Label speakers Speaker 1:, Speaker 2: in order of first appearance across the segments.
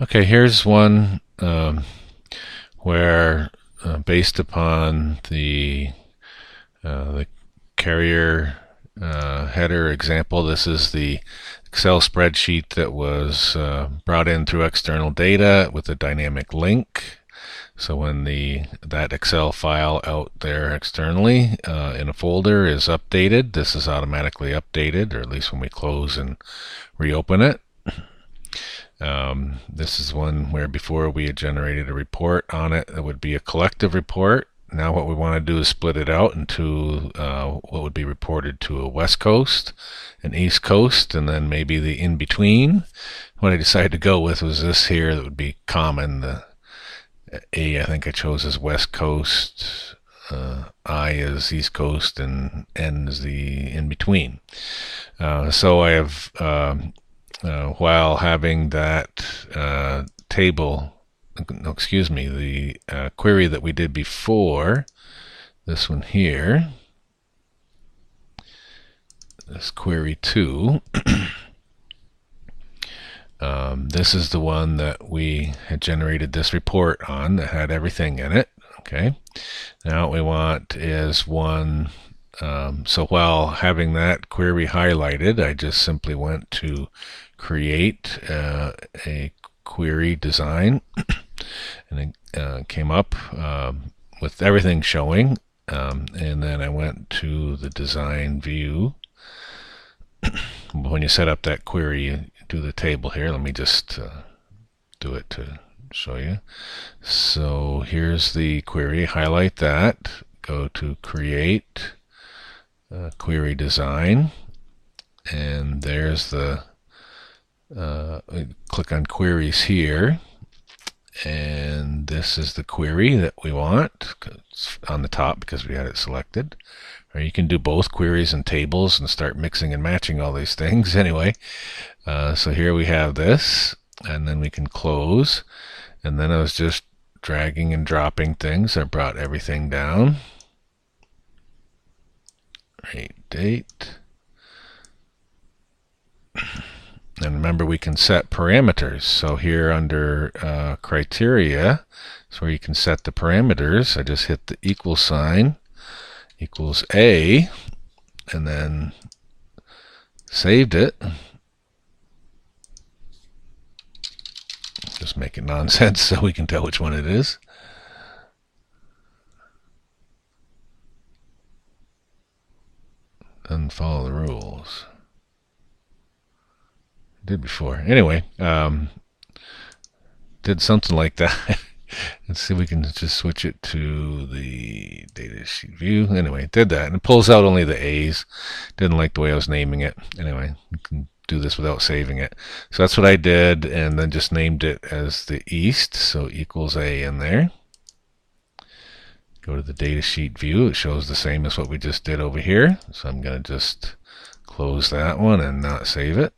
Speaker 1: Okay, here's one where based upon the carrier header example, this is the Excel spreadsheet that was brought in through external data with a dynamic link. So when that Excel file out there externally in a folder is updated, this is automatically updated, or at least when we close and reopen it. This is one where before we had generated a report on it that would be a collective report. Now what we want to do is split it out into what would be reported to a West Coast, an East Coast, and then maybe the in-between. What I decided to go with was this here that would be common. The A I think I chose as West Coast, I is East Coast, and N is the in-between. So I have while having that table, no, excuse me, the query that we did before, this one here, this query 2, this is the one that we had generated this report on that had everything in it. Okay, now what we want is one. So while having that query highlighted, I just simply went to create a query design, and it came up with everything showing, and then I went to the design view. When you set up that query, you do the table here. Let me just do it to show you. So here's the query, highlight that, go to create query design, and there's the click on queries here, and this is the query that we want. It's on the top because we had it selected. Or you can do both queries and tables and start mixing and matching all these things. Anyway, so here we have this, and then we can close, and then I was just dragging and dropping things. I brought everything down. Right, date. And remember, we can set parameters. So here under criteria is where you can set the parameters. I just hit the equal sign, equals A, and then saved it. Just making nonsense so we can tell which one it is. And follow the rules. Did before. Anyway, did something like that. Let's see if we can just switch it to the data sheet view. Anyway, did that, and it pulls out only the A's. Didn't like the way I was naming it. Anyway, you can do this without saving it. So that's what I did, and then just named it as the East, so equals A in there. Go to the data sheet view. It shows the same as what we just did over here. So I'm going to just close that one and not save it.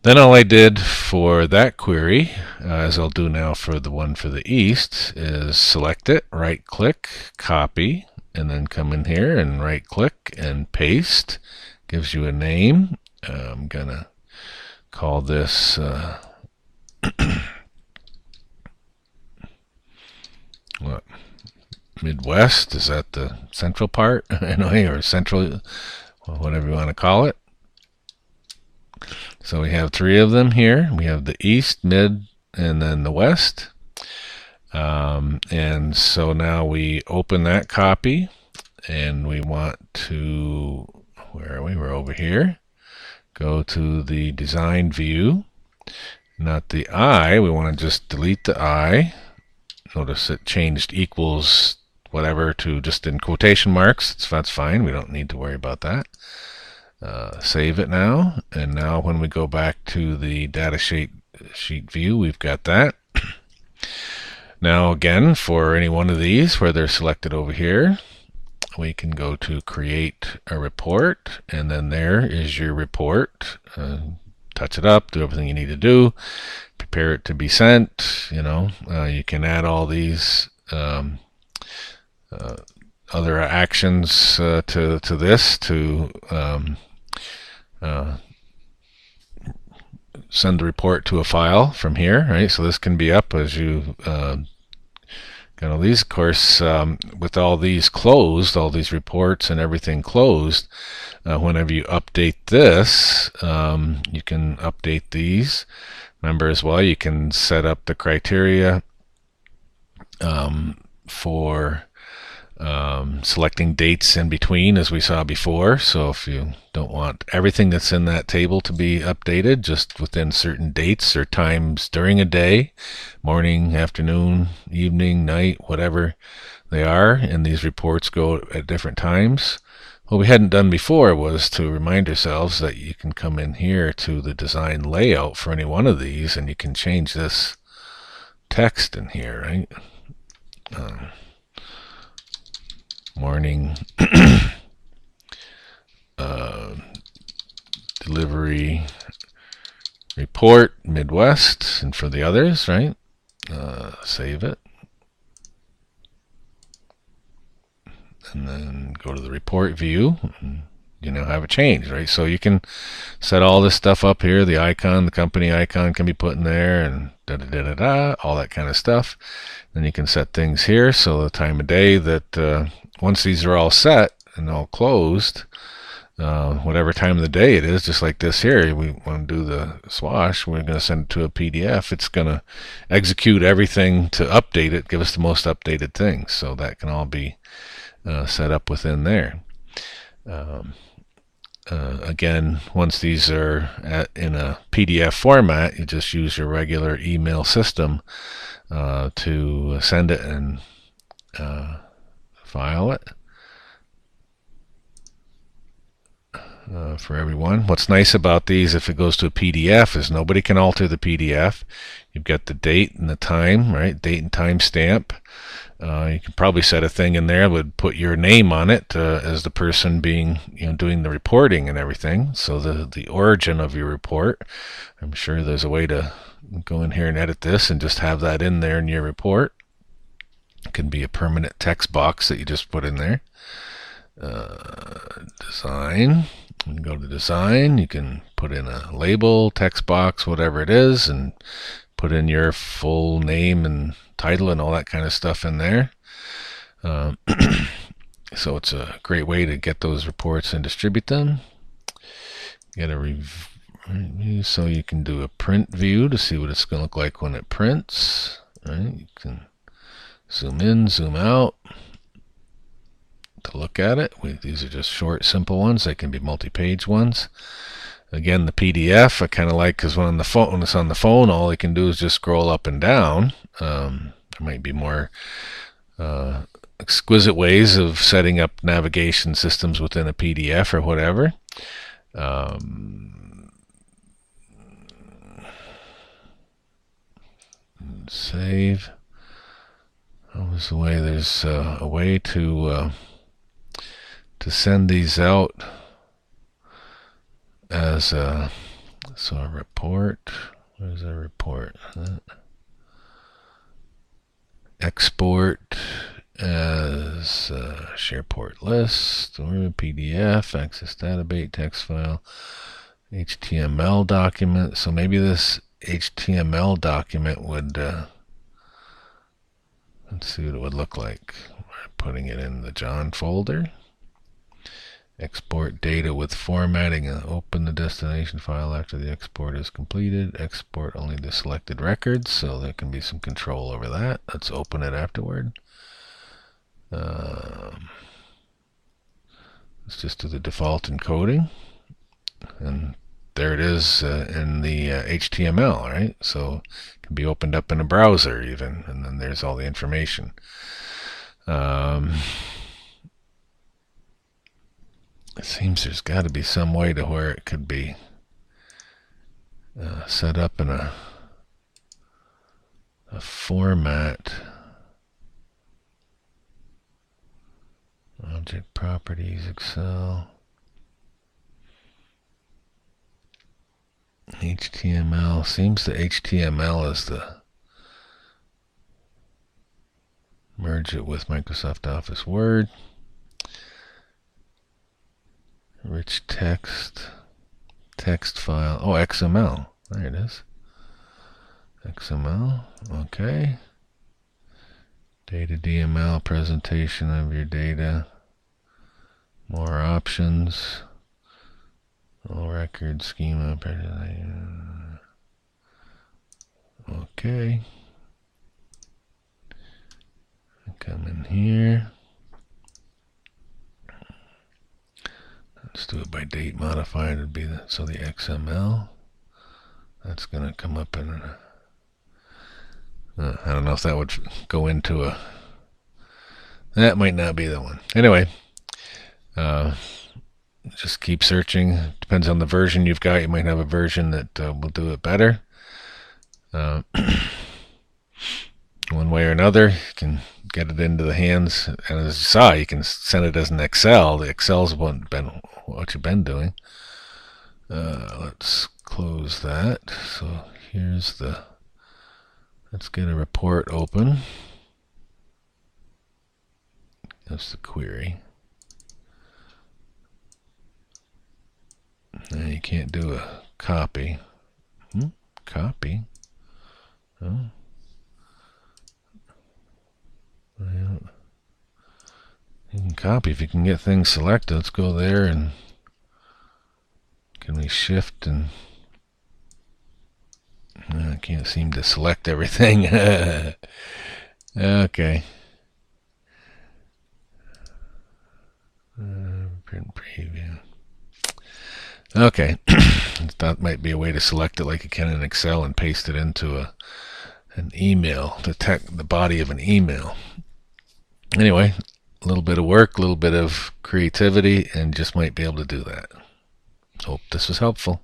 Speaker 1: Then all I did for that query, as I'll do now for the one for the East, is select it, right click, copy, and then come in here and right click and paste. Gives you a name. I'm going to call this what? Midwest. Is that the central part? Anyway, or central, whatever you want to call it. So we have 3 of them here. We have the East, Mid, and then the West. And so now we open that copy, and we want to, where are we? We're over here. Go to the design view, not the I. We want to just delete the I. Notice it changed equals whatever to just in quotation marks. That's fine. We don't need to worry about that. Save it now, and now when we go back to the data sheet view, we've got that. Now again, for any one of these where they're selected over here, we can go to create a report, and then there is your report. Touch it up, do everything you need to do, prepare it to be sent. You can add all these other actions to this to send the report to a file from here, right? So this can be up as you got all these. Of course, with all these closed, all these reports and everything closed, whenever you update this, you can update these. Remember as well, you can set up the criteria for selecting dates in between, as we saw before. So if you don't want everything that's in that table to be updated, just within certain dates or times during a day, morning, afternoon, evening, night, whatever they are, and these reports go at different times. What we hadn't done before was to remind ourselves that you can come in here to the design layout for any one of these, and you can change this text in here, right? Morning delivery report Midwest, and for the others, right? Save it, and then go to the report view, and you now have a change, right? So you can set all this stuff up here. The icon, the company icon can be put in there, and all that kind of stuff. Then you can set things here, so the time of day that once these are all set and all closed, whatever time of the day it is, just like this here, we want to do the swash, we're going to send it to a PDF. It's going to execute everything to update it, give us the most updated things. So that can all be set up within there. Again, once these are in a PDF format, you just use your regular email system to send it and file it for everyone. What's nice about these, if it goes to a PDF, is nobody can alter the PDF. You've got the date and the time, right? Date and time stamp. You can probably set a thing in there that would put your name on it as the person being, doing the reporting and everything. So the origin of your report. I'm sure there's a way to go in here and edit this and just have that in there in your report. It can be a permanent text box that you just put in there. Design. And go to design. You can put in a label, text box, whatever it is, and put in your full name and title and all that kind of stuff in there. So it's a great way to get those reports and distribute them. Get a review, so you can do a print view to see what it's going to look like when it prints. Right? You can zoom in, zoom out to look at it. These are just short, simple ones. They can be multi-page ones. Again, the PDF I kind of like, because when it's on the phone, all you can do is just scroll up and down. There might be more exquisite ways of setting up navigation systems within a PDF or whatever. Save. There's a way to send these out as a report. Where's a report? Export as a SharePoint list or a PDF, access database, text file, HTML document. So maybe this HTML document would, let's see what it would look like. We're putting it in the John folder. Export data with formatting and open the destination file after the export is completed. Export only the selected records, so there can be some control over that. Let's open it afterward. Let's just do the default encoding, and there it is in the HTML, right? So it can be opened up in a browser even, and then there's all the information. It seems there's got to be some way to where it could be set up in a format. Object properties, Excel, HTML. Seems the HTML is the merge it with Microsoft Office Word. Rich text file. Oh, XML. There it is. XML. Okay. Data DML, presentation of your data. More options. All record schema. Okay. Come in here. Let's do it by date modified. It'd be the XML. That's gonna come up in. I don't know if that would go into a. That might not be the one. Anyway, just keep searching. Depends on the version you've got. You might have a version that will do it better. One way or another, you can get it into the hands. And as you saw, you can send it as an Excel. The Excel's what you've been doing. Let's close that. So here's the. Let's get a report open. That's the query. And you can't do a copy. Copy? Oh. Well, you can copy if you can get things selected. Let's go there and can we shift and I can't seem to select everything. Okay. Print preview. Okay. That might be a way to select it like you can in Excel and paste it into an email, the body of an email. Anyway, a little bit of work, a little bit of creativity, and just might be able to do that. Hope this was helpful.